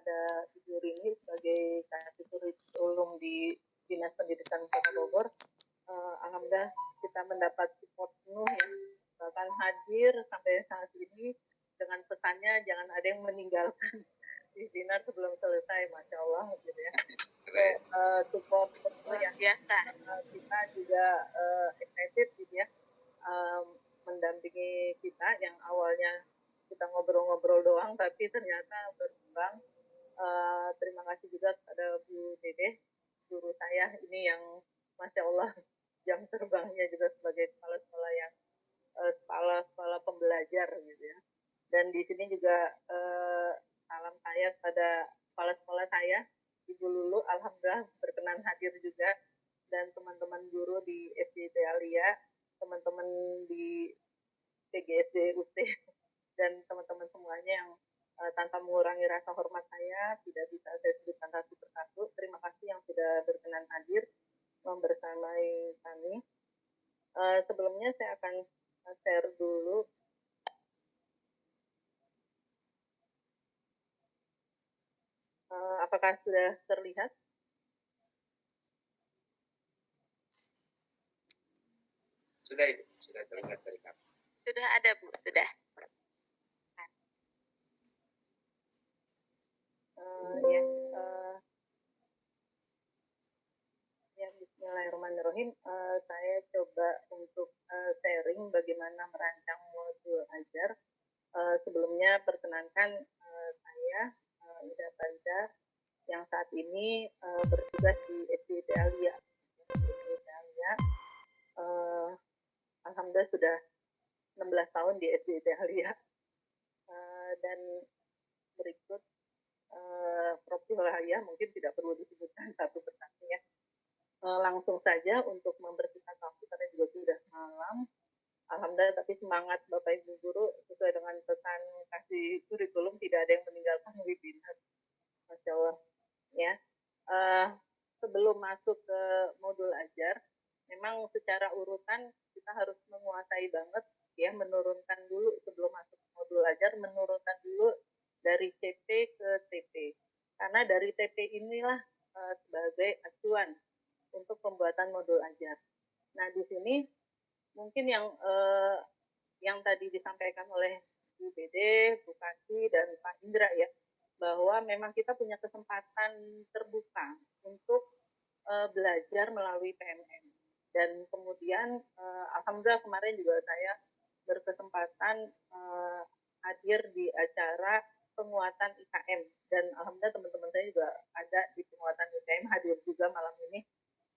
kepada Ibu Rini sebagai Kasih Kurikulum di Dinas Pendidikan Kota Bogor. Alhamdulillah kita mendapat support penuh ya, bahkan hadir sampai saat ini dengan pesannya jangan ada yang meninggalkan webinar sebelum selesai, Masya Allah gitu ya. Support penuh yang kita juga excited gitu ya, mendampingi kita yang awalnya kita ngobrol-ngobrol doang tapi ternyata berkembang. Terima kasih juga kepada Bu Dede, guru saya ini yang Masya Allah jam terbangnya juga sebagai kepala sekolah yang kepala pembelajar gitu ya. Dan di sini juga salam saya kepada kepala sekolah saya, Ibu Lulu, alhamdulillah berkenan hadir juga, dan teman-teman guru di SD Alia, teman-teman di PGSD UT, dan teman-teman semuanya yang tanpa mengurangi rasa hormat saya, tidak bisa saya sebutkan satu persatu. Terima kasih yang sudah berkenan hadir membersamai kami. Sebelumnya saya akan share dulu apakah sudah terlihat? Sudah Ibu, sudah terlihat dari kami. Sudah ada Bu, sudah. Ya, bismillahirrahmanirrahim. Saya coba untuk sharing bagaimana merancang modul ajar. Sebelumnya perkenankan saya Ida Faiza yang saat ini bertugas di SD Alia. Alhamdulillah sudah 16 tahun di SD Alia. Dan berikut profil saya mungkin tidak perlu disebutkan satu persatu ya. Langsung saja untuk membersihkan waktu karena juga sudah malam. Alhamdulillah, tapi semangat Bapak Ibu Guru sesuai dengan pesan Kasih Kurikulum, tidak ada yang meninggalkan webinar. Masya Allah ya. Sebelum masuk ke modul ajar, memang secara urutan kita harus menguasai banget ya, menurunkan dulu sebelum masuk ke modul ajar, menurunkan dulu dari TP ke TP. Karena dari TP inilah sebagai acuan untuk pembuatan modul ajar. Nah, di sini mungkin yang tadi disampaikan oleh Bu Dede, Bu Kasih, dan Pak Indra ya, bahwa memang kita punya kesempatan terbuka untuk belajar melalui PMM. Dan kemudian alhamdulillah kemarin juga saya berkesempatan hadir di acara penguatan IKM, dan alhamdulillah teman-teman saya juga ada di penguatan IKM, hadir juga malam ini.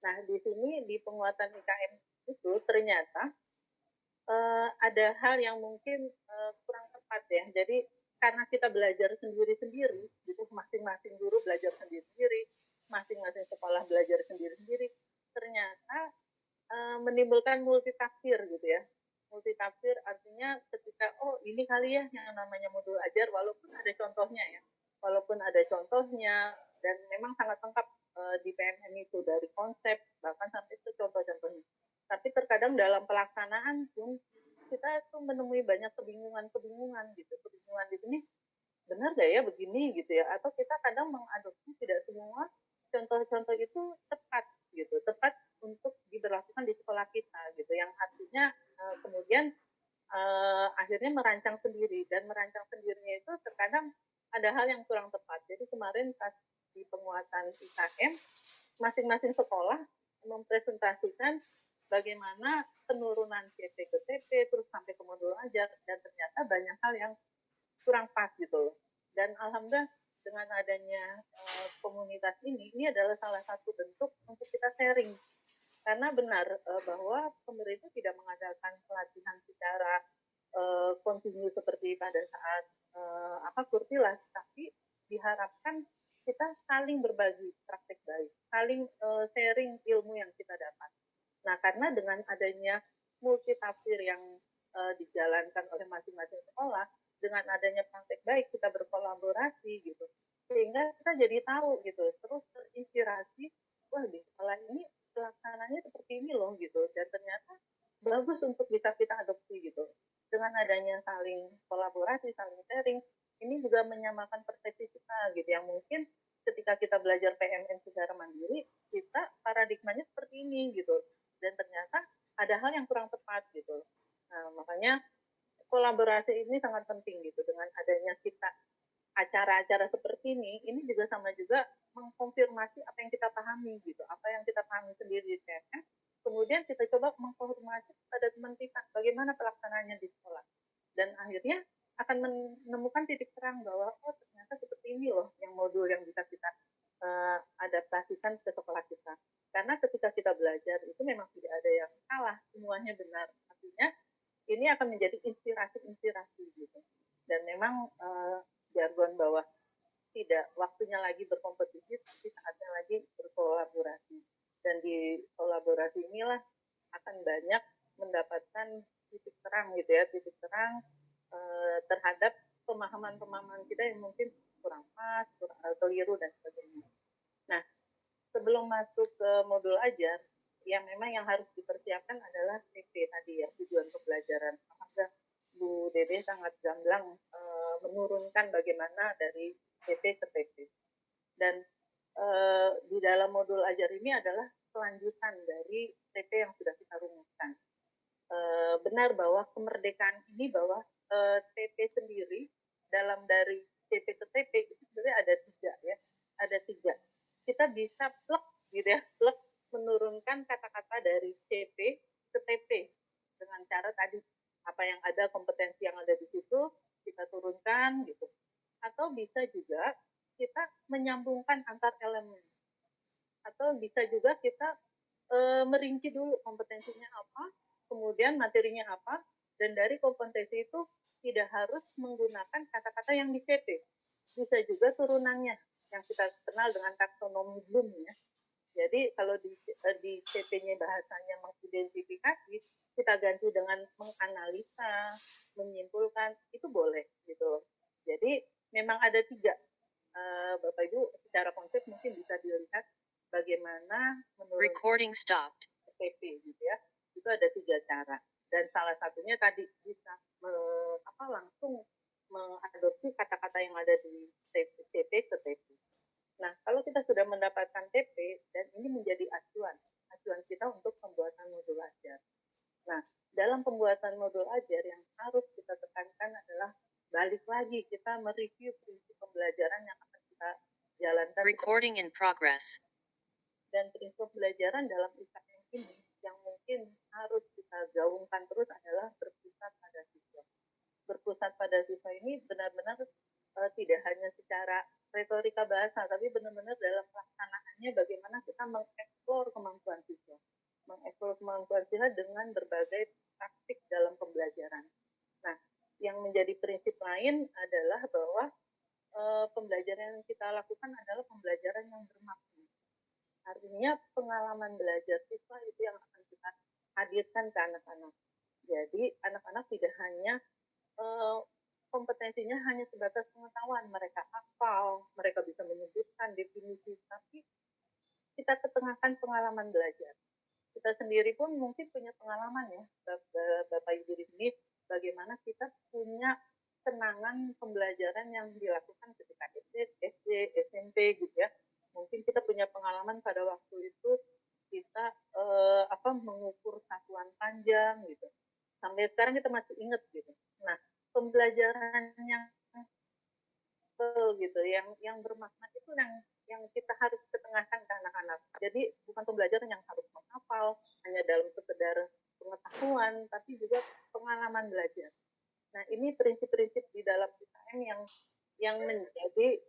Nah, di sini di penguatan IKM itu ternyata ada hal yang mungkin kurang tepat ya. Jadi karena kita belajar sendiri-sendiri, gitu, masing-masing guru belajar sendiri-sendiri, masing-masing sekolah belajar sendiri-sendiri, ternyata menimbulkan multitafsir gitu ya. Multitafsir artinya ketika ini kali ya yang namanya modul ajar, walaupun ada contohnya ya, dan memang sangat lengkap di PMM itu dari konsep bahkan sampai ke contoh-contohnya. Tapi terkadang dalam pelaksanaan pun kita tuh menemui banyak kebingungan gitu. Kebingungan di sini benar gak ya begini gitu ya, atau kita kadang mengadopsi tidak semua contoh-contoh itu tepat gitu, tepat untuk diberlakukan di sekolah kita gitu, yang artinya kemudian akhirnya merancang sendiri, dan merancang sendirinya itu terkadang ada hal yang kurang tepat. Jadi kemarin pas di penguatan IKM, masing-masing sekolah mempresentasikan bagaimana penurunan CP ke TP terus sampai ke modul ajar, dan ternyata banyak hal yang kurang pas gitu. Dan alhamdulillah dengan adanya komunitas ini adalah salah satu bentuk untuk kita sharing. Karena benar bahwa pemerintah tidak mengadakan pelatihan secara kontinu seperti pada saat kurtilas, tapi diharapkan kita saling berbagi praktek baik, saling sharing ilmu yang kita dapat. Nah, karena dengan adanya multitafsir yang dijalankan oleh masing-masing sekolah, dengan adanya praktek baik kita berkolaborasi gitu, sehingga kita jadi tahu gitu, terus terinspirasi, wah di sekolah ini pelaksananya seperti ini loh gitu, dan ternyata bagus untuk bisa kita adopsi gitu. Dengan adanya saling kolaborasi, saling sharing, ini juga menyamakan persepsi kita gitu, yang mungkin ketika kita belajar PMN secara mandiri, kita paradigmanya seperti ini gitu, dan ternyata ada hal yang kurang tepat gitu. Nah, makanya kolaborasi ini sangat penting gitu, dengan adanya kita acara-acara seperti ini juga sama juga mengkonfirmasi apa yang kita pahami gitu, apa yang kita pahami sendiri di PMN, kemudian kita coba mengkonfirmasi pada teman kita bagaimana pelaksanaannya di sekolah, dan akhirnya akan menemukan titik terang bahwa oh ternyata seperti ini loh yang modul yang bisa kita adaptasikan ke sekolah kita. Karena ketika kita belajar itu memang tidak ada yang salah, semuanya benar. Artinya ini akan menjadi inspirasi gitu. Dan memang jargon bahwa tidak waktunya lagi berkompetisi, tapi saatnya lagi berkolaborasi. Dan di kolaborasi inilah akan banyak mendapatkan titik terang gitu ya, titik terang terhadap pemahaman-pemahaman kita yang mungkin kurang pas, keliru dan sebagainya. Nah, sebelum masuk ke modul ajar, yang memang yang harus dipersiapkan adalah TP tadi ya, tujuan pembelajaran. Maka Bu Dede sangat gamblang menurunkan bagaimana dari TP ke TP. Dan di dalam modul ajar ini adalah kelanjutan dari TP yang sudah kita rumuskan. Benar bahwa kemerdekaan ini bahwa TP sendiri dalam dari TP ke TP itu sebenarnya ada 3 ya, ada 3. Kita bisa plek gitu ya, plek menurunkan kata-kata dari TP ke TP dengan cara tadi apa yang ada, kompetensi yang ada di situ kita turunkan gitu. Atau bisa juga kita menyambungkan antar elemen, atau bisa juga kita merinci dulu kompetensinya apa, kemudian materinya apa, dan dari kompetensi itu tidak harus menggunakan kata-kata yang di CP. Bisa juga turunannya yang kita kenal dengan taksonomi Bloom ya. Jadi kalau di CP-nya bahasanya mengidentifikasi, kita ganti dengan menganalisa, menyimpulkan, itu boleh gitu. Jadi memang ada 3. Bapak Ibu secara konsep mungkin bisa dilihat bagaimana menurut Recording stopped. TP gitu ya. Itu ada 3 cara. Dan salah satunya tadi bisa langsung mengadopsi kata-kata yang ada di TP ke TP. Nah, kalau kita sudah mendapatkan TP, dan ini menjadi acuan kita untuk pembuatan modul ajar. Nah, dalam pembuatan modul ajar yang harus kita tekankan adalah balik lagi kita mereview prinsip pembelajaran yang akan kita jalankan. Recording in progress. Dan prinsip pembelajaran dalam IKN ini yang mungkin harus kita gaungkan terus adalah berpusat pada siswa. Berpusat pada siswa ini benar-benar tidak hanya secara retorika bahasa, tapi benar-benar dalam pelaksanaannya bagaimana kita mengeksplor kemampuan siswa. Mengeksplor kemampuan siswa dengan berbagai praktik dalam pembelajaran. Nah, yang menjadi prinsip lain adalah bahwa pembelajaran yang kita lakukan adalah pembelajaran yang bermakna. Artinya pengalaman belajar siswa itu yang akan kita hadirkan ke anak-anak. Jadi anak-anak tidak hanya kompetensinya hanya sebatas pengetahuan, mereka hafal, mereka bisa menyebutkan definisi, tapi kita ketengahkan pengalaman belajar. Kita sendiri pun mungkin punya pengalaman ya, Bapak Ibu di sini, bagaimana kita punya kenangan pembelajaran yang dilakukan ketika SD, SMP gitu ya. Mungkin kita punya pengalaman pada waktu itu kita mengukur satuan panjang gitu. Sampai sekarang kita masih ingat gitu. Nah, pembelajaran yang gitu, yang bermakna itu yang kita harus ketengahkan ke anak-anak. Jadi bukan pembelajaran yang harus menghafal hanya dalam sekedar pengetahuan, tapi juga pengalaman belajar. Nah, ini prinsip-prinsip di dalam IKN yang menjadi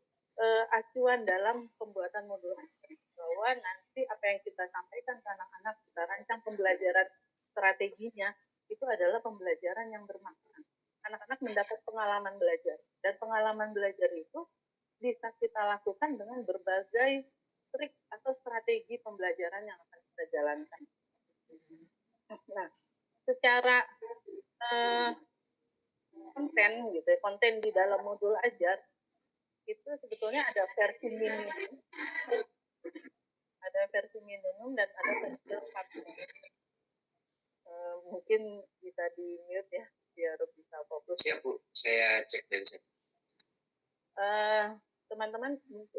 acuan dalam pembuatan modul ajar, bahwa nanti apa yang kita sampaikan ke anak-anak, kita rancang pembelajaran strateginya, itu adalah pembelajaran yang bermakna. Anak-anak mendapat pengalaman belajar, dan pengalaman belajar itu bisa kita lakukan dengan berbagai trik atau strategi pembelajaran yang akan kita jalankan. Nah, secara konten di dalam modul ajar itu sebetulnya ada versi minimum dan ada versi lengkap. Mungkin bisa di mute ya biar bisa fokus. Siap Bu, saya cek dari sini. Teman-teman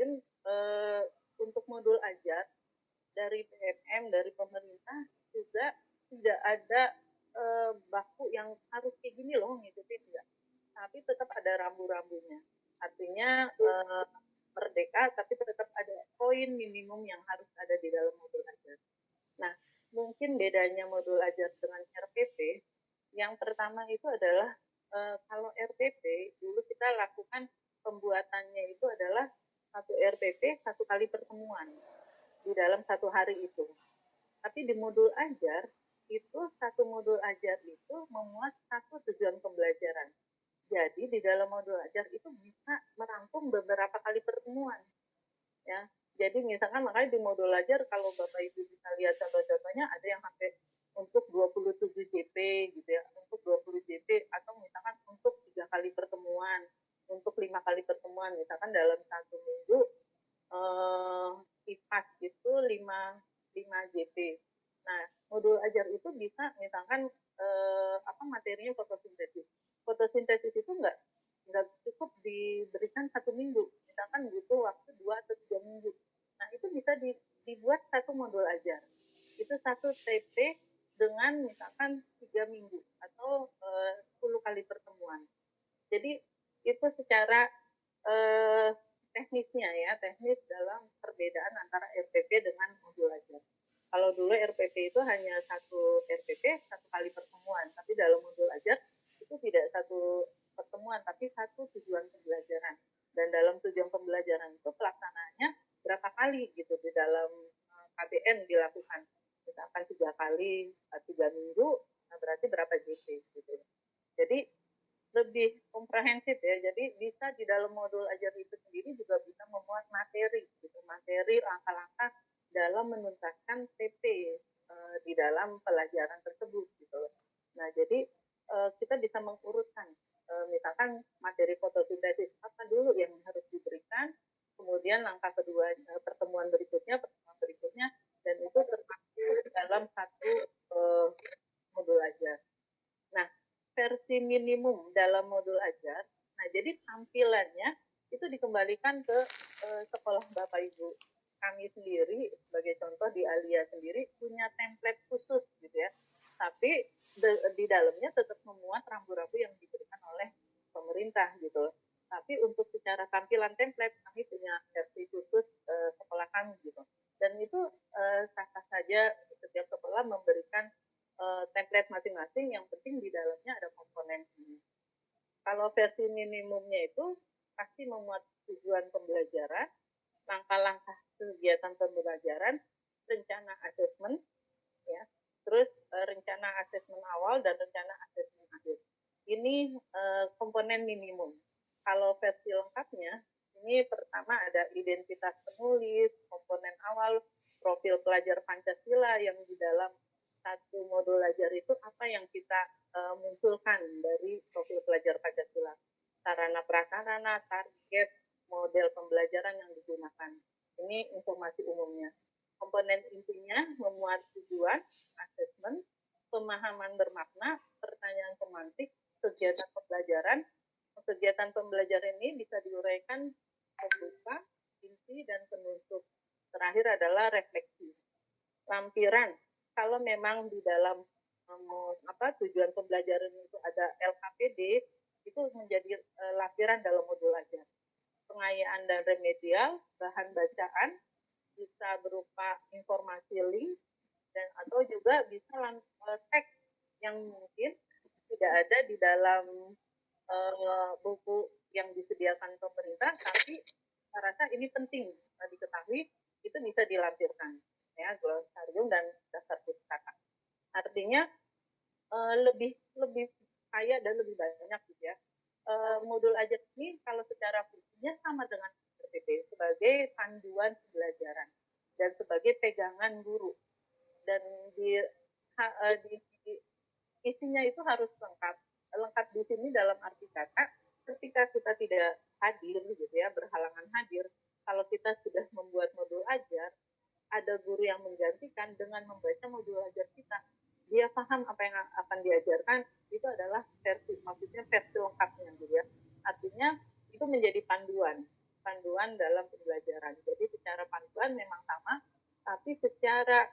kemarin untuk modul ajar dari PMM, dari pemerintah juga tidak ada baku yang harus kayak gini loh ngikutin, enggak. Tapi tetap ada rambu-rambunya. Artinya merdeka, tapi tetap ada poin minimum yang harus ada di dalam modul ajar. Nah, mungkin bedanya modul ajar dengan RPP, yang pertama itu adalah kalau RPP dulu kita lakukan pembuatannya itu adalah satu RPP satu kali pertemuan di dalam satu hari itu. Tapi di modul ajar itu satu modul ajar itu memuat satu tujuan pembelajaran. Jadi di dalam modul ajar itu bisa merangkum beberapa kali pertemuan. Ya, jadi misalkan makanya di modul ajar kalau Bapak Ibu bisa lihat contoh-contohnya ada yang sampai untuk 27 JP gitu ya, untuk 20 JP atau misalkan untuk 3 kali pertemuan, untuk 5 kali pertemuan, misalkan dalam satu minggu IPAS itu 5 JP. Nah, modul ajar itu bisa misalkan materinya fotosintesis. Fotosintesis itu nggak cukup diberikan 1 minggu, misalkan butuh waktu 2 atau 3 minggu. Nah, itu bisa dibuat satu modul ajar. Itu satu TP dengan misalkan 3 minggu atau 10 kali pertemuan. Jadi itu secara teknisnya ya, teknis dalam perbedaan antara RPP dengan modul ajar. Kalau dulu RPP itu hanya satu RPP, satu kali pertemuan, tapi dalam modul ajar itu tidak satu pertemuan, tapi satu tujuan pembelajaran. Dan dalam tujuan pembelajaran itu pelaksanaannya berapa kali gitu di dalam KBM dilakukan. Misalkan 3 kali, 3 minggu, nah berarti berapa JP gitu. Jadi lebih komprehensif ya, jadi bisa di dalam modul ajar itu sendiri juga bisa memuat materi gitu, materi langkah-langkah dalam menuntaskan TP di dalam pelajaran tersebut gitu. Nah, jadi kita bisa mengurutkan misalkan materi fotosintesis apa dulu yang harus diberikan, kemudian langkah kedua pertemuan berikutnya, dan itu termasuk dalam satu modul ajar. Nah, versi minimum dalam modul ajar, nah jadi tampilannya itu dikembalikan ke sekolah Bapak Ibu. Kami sendiri sebagai contoh di Alia sendiri punya template khusus gitu ya, tapi di dalamnya tetap memuat rambu-rambu yang diberikan oleh pemerintah gitu. Tapi untuk secara tampilan template kami punya versi khusus sekolah kami gitu. Dan itu sah-sah saja setiap sekolah memberikan template masing-masing, yang penting di dalamnya ada komponen ini. Kalau versi minimumnya itu pasti memuat tujuan pembelajaran, langkah-langkah kegiatan pembelajaran, rencana asesmen, ya, terus rencana asesmen awal dan rencana asesmen akhir. Ini komponen minimum. Kalau versi lengkapnya, ini pertama ada identitas penulis, komponen awal, profil pelajar Pancasila yang di dalam satu modul ajar itu apa yang kita munculkan dari profil pelajar Pancasila, sarana prasarana, target, model pembelajaran yang digunakan. Ini informasi umumnya. Komponen intinya memuat tujuan, asesmen, pemahaman bermakna, pertanyaan semantik, kegiatan pembelajaran. Kegiatan pembelajaran ini bisa diuraikan pembuka, inti, dan penutup. Terakhir adalah refleksi. Lampiran, kalau memang di dalam tujuan pembelajaran itu ada LKPD, itu menjadi lampiran dalam modul ajar. Pengayaan dan remedial, bahan bacaan, bisa berupa informasi link, dan atau juga bisa teks yang mungkin tidak ada di dalam buku yang disediakan pemerintah, tapi saya rasa ini penting diketahui, itu bisa dilampirkan ya, glosarium dan daftar pustaka. Artinya lebih kaya dan lebih banyak gitu ya. Modul ajar ini kalau secara fungsinya sama dengan RPP sebagai panduan pembelajaran dan sebagai pegangan guru, dan di isinya itu harus lengkap di sini dalam arti kata ketika kita tidak hadir gitu ya, berhalangan hadir, kalau kita sudah membuat modul ajar, ada guru yang menggantikan dengan membaca modul ajar kita, dia paham apa yang akan diajarkan, itu adalah maksudnya versi lengkapnya gitu ya. Artinya itu menjadi panduan. panduan dalam pembelajaran. Jadi secara panduan memang sama, tapi secara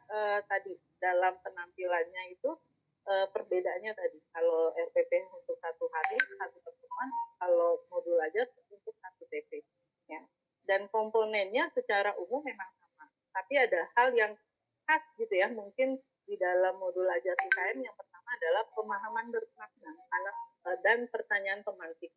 tadi dalam penampilannya itu perbedaannya tadi. Kalau RPP untuk 1 hari, 1 pertemuan, kalau modul ajar untuk 1 TP. Ya. Dan komponennya secara umum memang sama. Tapi ada hal yang khas gitu ya, mungkin di dalam modul ajar IKM yang pertama adalah pemahaman bermakna dan pertanyaan pemantik.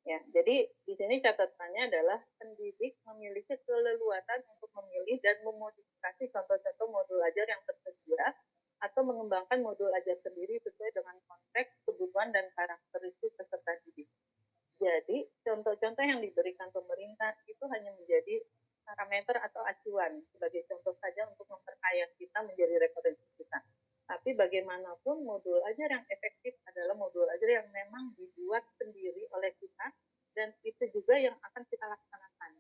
Ya, jadi di sini catatannya adalah pendidik memiliki keleluasan untuk memilih dan memodifikasi contoh-contoh modul ajar yang tersedia atau mengembangkan modul ajar sendiri sesuai dengan konteks, kebutuhan, dan karakteristik peserta didik. Jadi, contoh-contoh yang diberikan pemerintah itu hanya menjadi parameter atau acuan sebagai contoh saja untuk memperkaya kita menjadi referensi kita. Tapi bagaimanapun modul ajar yang efektif adalah modul ajar yang memang dibuat sendiri oleh kita dan itu juga yang akan kita laksanakan.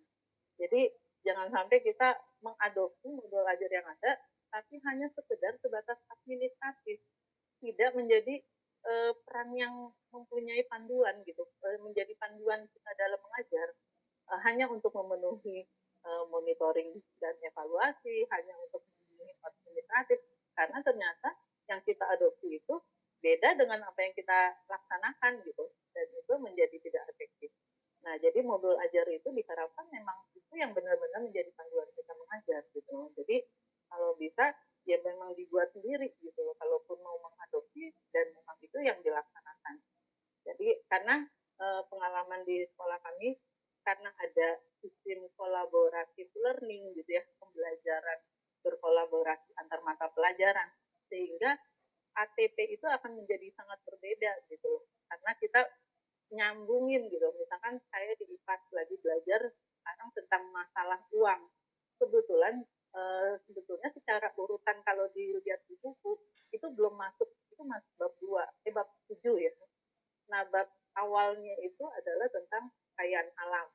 Jadi jangan sampai kita mengadopsi modul ajar yang ada tapi hanya sekedar sebatas administratif, tidak menjadi peran yang mempunyai panduan gitu, menjadi panduan kita dalam mengajar hanya untuk memenuhi monitoring dan evaluasi, hanya untuk memenuhi administratif, karena ternyata yang kita adopsi itu beda dengan apa yang kita laksanakan gitu, dan itu menjadi tidak efektif. Nah, jadi modul ajar itu diharapkan memang itu yang benar-benar menjadi panduan kita mengajar gitu. Jadi kalau bisa ya memang dibuat sendiri gitu, kalaupun mau mengadopsi dan memang itu yang dilaksanakan. Jadi karena pengalaman di sekolah kami karena ada sistem kolaboratif learning gitu ya, pembelajaran berkolaborasi antar mata pelajaran, sehingga ATP itu akan menjadi sangat berbeda gitu, karena kita nyambungin gitu. Misalkan saya di IPAS lagi belajar sekarang tentang masalah uang, sebetulnya secara urutan kalau dilihat di buku itu belum masuk, itu masuk bab 2, bab 7 ya. Nah, bab awalnya itu adalah tentang kekayaan alam.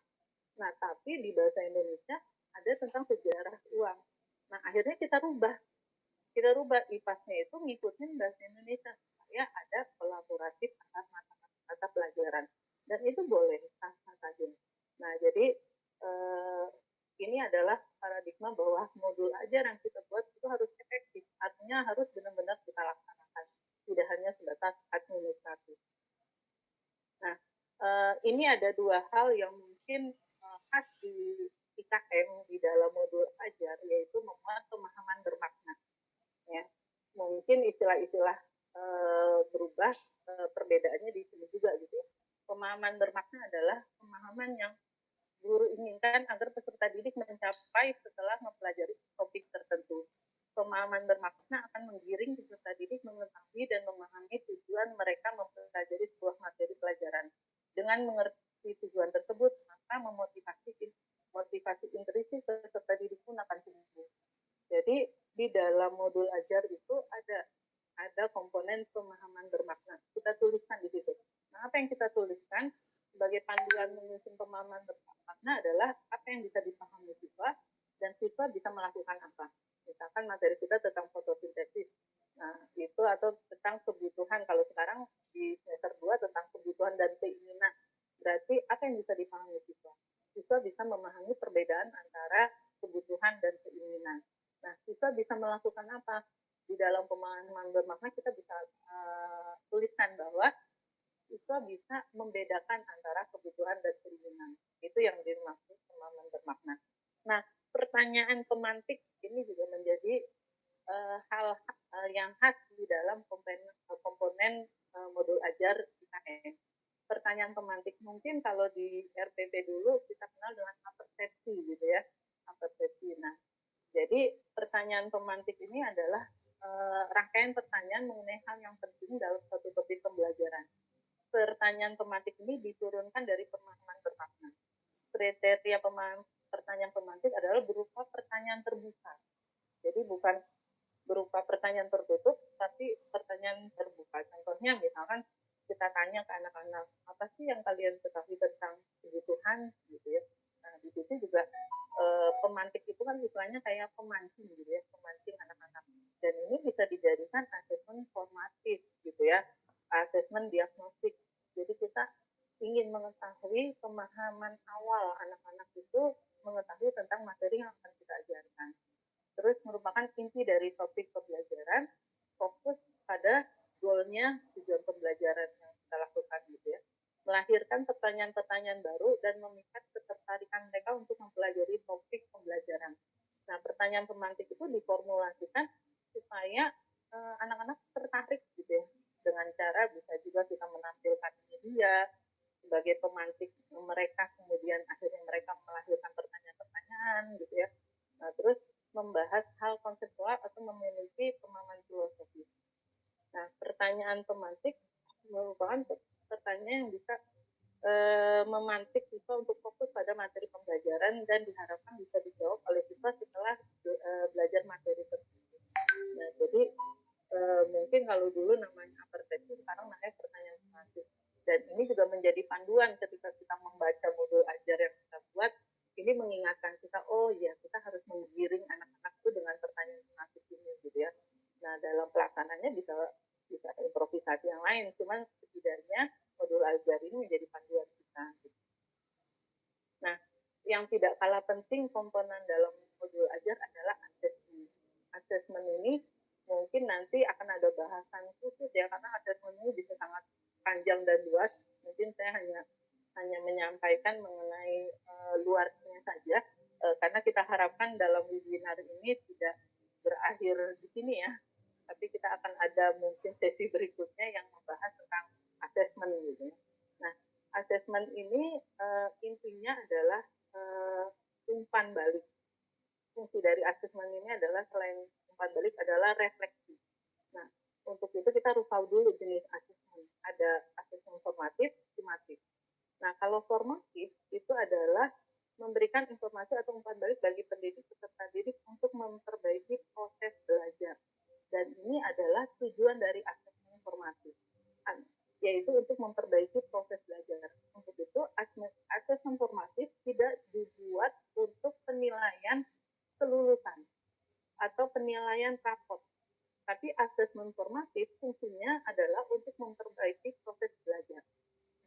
Nah, tapi di bahasa Indonesia ada tentang sejarah uang. Nah, akhirnya kita rubah IPAS-nya itu ngikutin bahasa Indonesia supaya ada kolaboratif antar mata pelajaran. Dan itu boleh sah-sah saja. Nah, jadi ini adalah paradigma bahwa modul ajar yang kita buat itu harus efektif. Artinya harus benar-benar kita laksanakan. Tidak hanya sebatas administratif. Nah, ini ada 2 hal yang mungkin khas di IKM di dalam modul ajar, yaitu memuat pemahaman bermakna. Ya, mungkin istilah-istilah berubah, perbedaannya di sini juga gitu ya. Pemahaman bermakna adalah pemahaman yang guru inginkan agar peserta didik mencapai setelah mempelajari topik tertentu. Pemahaman bermakna akan menggiring peserta didik mengetahui dan memahami tujuan mereka mempelajari sebuah materi pelajaran. Dengan mengerti tujuan tersebut, maka motivasi intrinsik peserta didik pun akan tumbuh. Jadi di dalam modul ajar itu ada komponen pemahaman bermakna. Kita tuliskan di situ. Nah, apa yang kita tuliskan sebagai panduan menyusun pemahaman bermakna adalah apa yang bisa dipahami siswa dan siswa bisa melakukan apa. Misalkan materi kita tentang fotosintesis. Nah, itu atau tentang kebutuhan. Kalau sekarang di semester 2 tentang kebutuhan dan keinginan. Berarti apa yang bisa dipahami siswa? Siswa bisa memahami perbedaan antara kebutuhan dan keinginan. Nah, siswa bisa melakukan apa? Di dalam pemahaman bermakna kita bisa tuliskan bahwa siswa bisa membedakan antara kebutuhan dan keinginan. Itu yang dimaksud pemahaman bermakna. Nah, pertanyaan pemantik ini juga menjadi hal yang khas di dalam komponen modul ajar IKM. Pertanyaan pemantik mungkin kalau di RPP dulu kita kenal dengan apersepsi gitu ya, apersepsi. Nah, jadi pertanyaan pemantik ini adalah rangkaian pertanyaan mengenai hal yang penting dalam suatu topik pembelajaran. Pertanyaan pemantik ini diturunkan dari pemahaman bermakna. Kriteria pertanyaan pemantik adalah berupa pertanyaan terbuka. Jadi bukan berupa pertanyaan tertutup, tapi pertanyaan terbuka. Contohnya misalkan kita tanya ke anak-anak, apa sih yang kalian ketahui tentang kebutuhan gitu ya. Nah, di situ juga pemantik itu kan istilahnya kayak pemancing gitu ya, pemancing anak-anak. Dan ini bisa dijadikan asesmen formatif gitu ya, asesmen diagnostik. Jadi kita ingin mengetahui pemahaman awal anak-anak tentang materi yang akan kita ajarkan. Terus merupakan inti dari topik pembelajaran, fokus pada goalnya tujuan pembelajaran yang kita lakukan gitu ya. Melahirkan pertanyaan-pertanyaan baru dan memikat ketertarikan mereka untuk mempelajari topik pembelajaran. Nah, pertanyaan pemantik itu diformulasikan supaya anak-anak tertarik gitu ya. Dengan cara bisa juga kita menampilkan media sebagai pemantik mereka, kemudian akhirnya mereka melahirkan pertanyaan-pertanyaan gitu ya. Nah, terus membahas hal konseptual atau memiliki pemahaman filosofis. Nah, pertanyaan pemantik merupakan pertanyaan yang bisa memantik siswa untuk fokus pada materi pembelajaran dan diharapkan bisa dijawab oleh siswa setelah belajar materi tersebut. Nah, jadi mungkin kalau dulu namanya aperteksi, sekarang namanya pertanyaan pemantik. Dan ini juga menjadi panduan ketika kita membaca modul ajar yang kita buat. Ini mengingatkan kita, oh ya kita harus menggiring anak-anak itu dengan pertanyaan pemantik ini gitu ya. Nah, dalam pelaksananya bisa improvisasi yang lain, cuman setidaknya modul ajar ini menjadi panduan kita. Gitu. Nah, yang tidak kalah penting komponen dalam modul ajar adalah assessment. Assessment ini mungkin nanti akan ada bahasan khusus ya, karena assessment ini bisa sangat panjang dan luas. Mungkin saya hanya menyampaikan mengenai luarnya saja, karena kita harapkan dalam webinar ini tidak berakhir di sini ya, tapi kita akan ada mungkin sesi berikutnya yang membahas tentang assessment gitu. Nah, assessment ini intinya adalah umpan balik. Fungsi dari assessment ini adalah selain umpan balik adalah refleksi. Nah, untuk itu kita harus tahu dulu jenis assessment. Ada assessment formatif, sumatif. Nah, kalau formatif itu adalah memberikan informasi atau umpan balik bagi pendidik peserta didik untuk memperbaiki proses belajar. Dan ini adalah tujuan dari assessment formatif, yaitu untuk memperbaiki proses belajar. Untuk itu, assessment formatif tidak dibuat untuk penilaian kelulusan atau penilaian rapot. Tapi assessment formatif fungsinya adalah untuk memperbaiki proses belajar.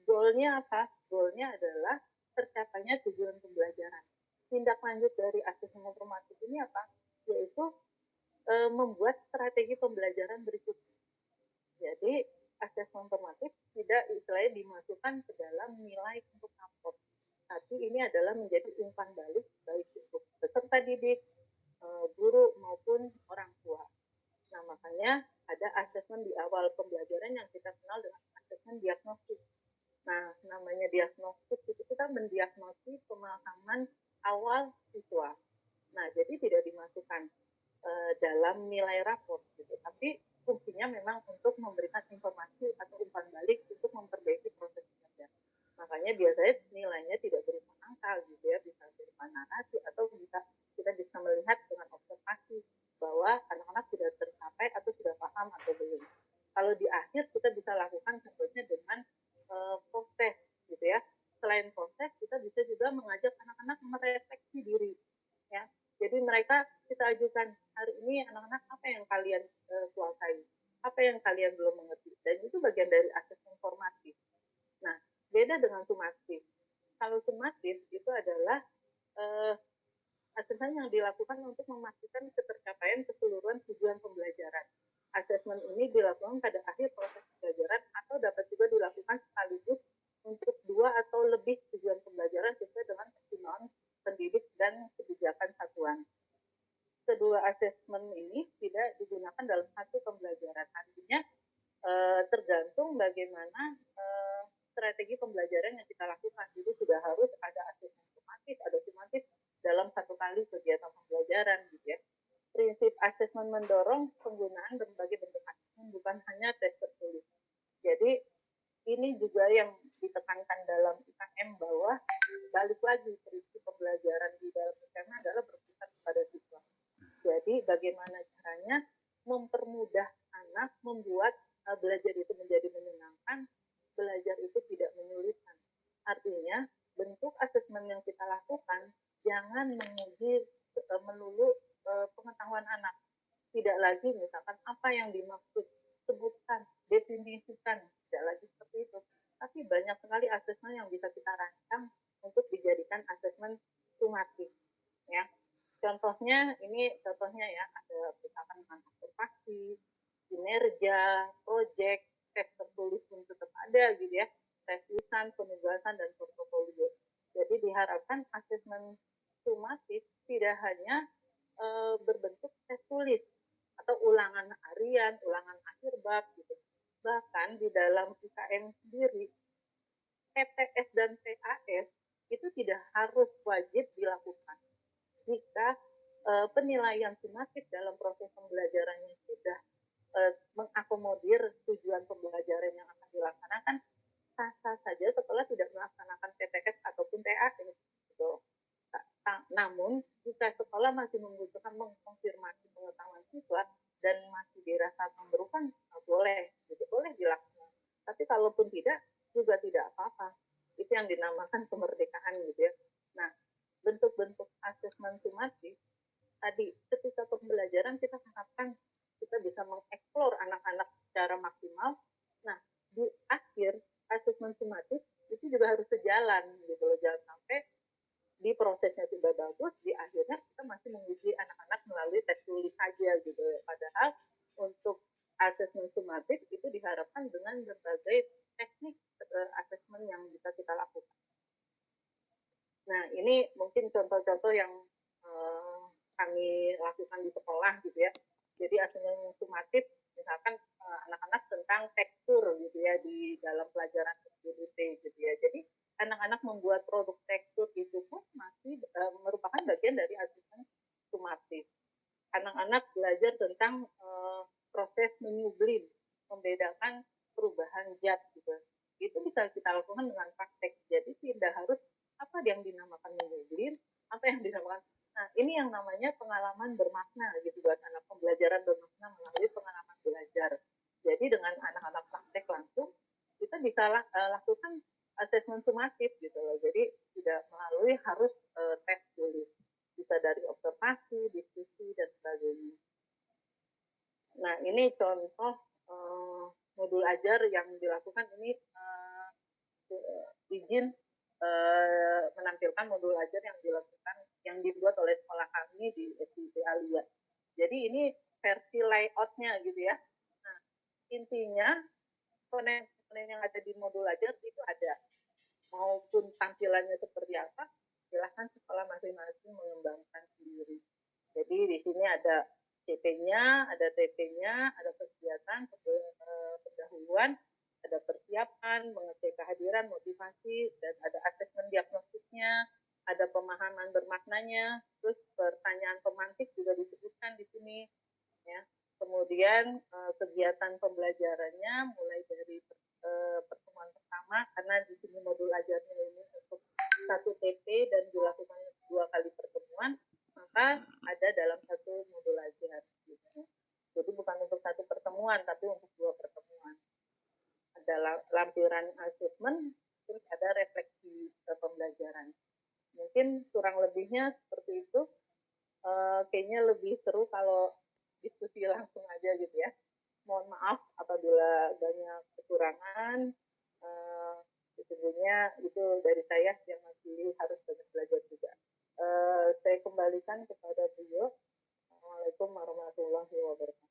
Goalnya apa? Goalnya adalah tercapainya tujuan pembelajaran. Tindak lanjut dari assessment formatif ini apa? Yaitu membuat strategi pembelajaran berikutnya. Jadi, assessment formatif tidak istilahnya dimasukkan ke dalam nilai untuk raport. Tapi ini adalah menjadi umpan balik baik untuk peserta didik, guru maupun orang tua. Nah, makanya ada assessment di awal pembelajaran yang kita kenal dengan assessment diagnostik. Nah, namanya diagnostik itu kita mendiagnosis pemahaman awal siswa. Nah, jadi tidak dimasukkan dalam nilai raport gitu. Tapi fungsinya memang untuk memberikan informasi atau umpan balik untuk memperbaiki proses belajar. Makanya biasanya nilainya tidak berupa angka gitu ya, bisa berupa narasi atau kita bisa melihat dengan observasi bahwa anak-anak sudah tercapai atau sudah paham atau belum. Kalau di akhir kita bisa lakukan contohnya dengan proses gitu ya. Selain proses, kita bisa juga mengajak anak-anak merefleksi diri ya. Jadi mereka kita ajukan, hari ini anak-anak apa yang kalian kuasai, apa yang kalian belum mengerti, dan itu bagian dari assessment formatif. Nah, beda dengan sumatif. Kalau sumatif itu adalah assessment yang dilakukan untuk memastikan ketercapaian keseluruhan tujuan pembelajaran. Assessment ini dilakukan pada akhir proses pembelajaran atau dapat juga dilakukan sekaligus untuk 2 atau lebih tujuan pembelajaran sesuai dengan pertimbangan pendidik dan kebijakan satuan. Kedua assessment ini tidak digunakan dalam satu pembelajaran. Artinya tergantung bagaimana strategi pembelajaran yang kita lakukan. Jadi sudah harus ada assessment sumatif, ada sumatif dalam satu kali kegiatan pembelajaran gitu ya. Prinsip assessment mendorong penggunaan berbagai bentuk assessment, bukan hanya tes tertulis. Jadi ini juga yang ditekankan dalam IKM bahwa balik lagi prinsip pembelajaran di dalam IKM adalah berpusat pada siswa. Jadi bagaimana caranya mempermudah anak membuat belajar itu menjadi menyenangkan, belajar itu tidak menyulitkan. Artinya bentuk asesmen yang kita lakukan jangan menguji melulu pengetahuan anak. Tidak lagi misalkan apa yang dimaksud, sebutkan, definisikan, tidak lagi seperti itu. Tapi banyak sekali asesmen yang bisa kita rancang untuk dijadikan asesmen sumatif. Ya, contohnya ya, ada misalkan dengan observasi, kinerja, proyek, tes tertulis pun tetap ada gitu ya, tes lisan, penugasan, dan portofolio. Jadi diharapkan asesmen sumatif tidak hanya berbentuk tes tulis atau ulangan harian, ulangan akhir bab gitu. Bahkan di dalam IKN sendiri, PTS dan PAS itu tidak harus wajib dilakukan. Jika penilaian sumatif dalam proses pembelajarannya sudah mengakomodir tujuan pembelajaran yang akan dilaksanakan, sah-sah saja setelah tidak melaksanakan PTS ataupun TAS. Gitu. Namun, jika sekolah masih membutuhkan mengkonfirmasi pengetahuan siswa dan masih dirasa memerlukan, boleh dilakukan. Tapi kalaupun tidak, juga tidak apa-apa. Itu yang dinamakan kemerdekaan gitu ya. Nah, bentuk-bentuk asesmen sumatif tadi ketika pembelajaran kita harapkan kita bisa mengeksplor anak-anak secara maksimal. Nah, di akhir asesmen sumatif itu juga harus sejalan gitu loh, jangan sampai di prosesnya sudah bagus, di akhirnya kita masih menguji anak-anak melalui tes tulis saja gitu ya. Padahal untuk asesmen sumatif itu diharapkan dengan berbagai teknik asesmen yang bisa kita lakukan. Nah, ini mungkin contoh-contoh yang kami lakukan di sekolah gitu ya. Jadi asesmen sumatif misalkan anak-anak tentang tekstur gitu ya di dalam pelajaran SBMT gitu ya. Jadi anak-anak membuat produk tekstur itu pun masih merupakan bagian dari asesmen sumatif. Anak-anak belajar tentang proses menyublim, membedakan perubahan zat gitu. Itu bisa kita lakukan dengan praktek. Jadi tidak harus apa yang dinamakan menyublim, apa yang dinamakan. Nah, ini yang namanya pengalaman bermakna gitu buat anak, pembelajaran bermakna melalui pengalaman belajar. Jadi dengan anak-anak praktek langsung, kita bisa lakukan asesmen sumatif gitu loh. Jadi tidak melalui harus tes tulis. Bisa dari observasi, diskusi, dan sebagainya. Nah, ini contoh modul ajar yang dilakukan ini izin menampilkan modul ajar yang dilakukan yang dibuat oleh sekolah kami di SDIT Alia. Jadi ini versi layoutnya gitu ya. Nah, intinya komponen yang ada di modul ajar itu ada, maupun tampilannya seperti apa, silahkan sekolah masing-masing mengembangkan sendiri. Jadi di sini ada CP-nya, ada TP-nya, ada kegiatan, pendahuluan, ada persiapan, mengecek kehadiran, motivasi, dan ada asesmen diagnostiknya, ada pemahaman bermaknanya, terus pertanyaan pemantik juga disebutkan di sini, ya. Kemudian kegiatan pembelajarannya mulai dari pertemuan pertama, karena di sini modul ajarnya ini untuk 1 TP dan dilakukan 2 kali pertemuan, maka ada dalam 1 modul ajar. Gitu. Jadi bukan untuk 1 pertemuan, tapi untuk 2 pertemuan. Ada lampiran asesmen, terus ada refleksi pembelajaran. Mungkin kurang lebihnya seperti itu. Kayaknya lebih seru kalau diskusi langsung aja gitu ya. Mohon maaf apabila banyak kekurangan. Sesungguhnya itu dari saya yang masih harus banyak belajar juga. Saya kembalikan kepada beliau. Assalamualaikum warahmatullahi wabarakatuh.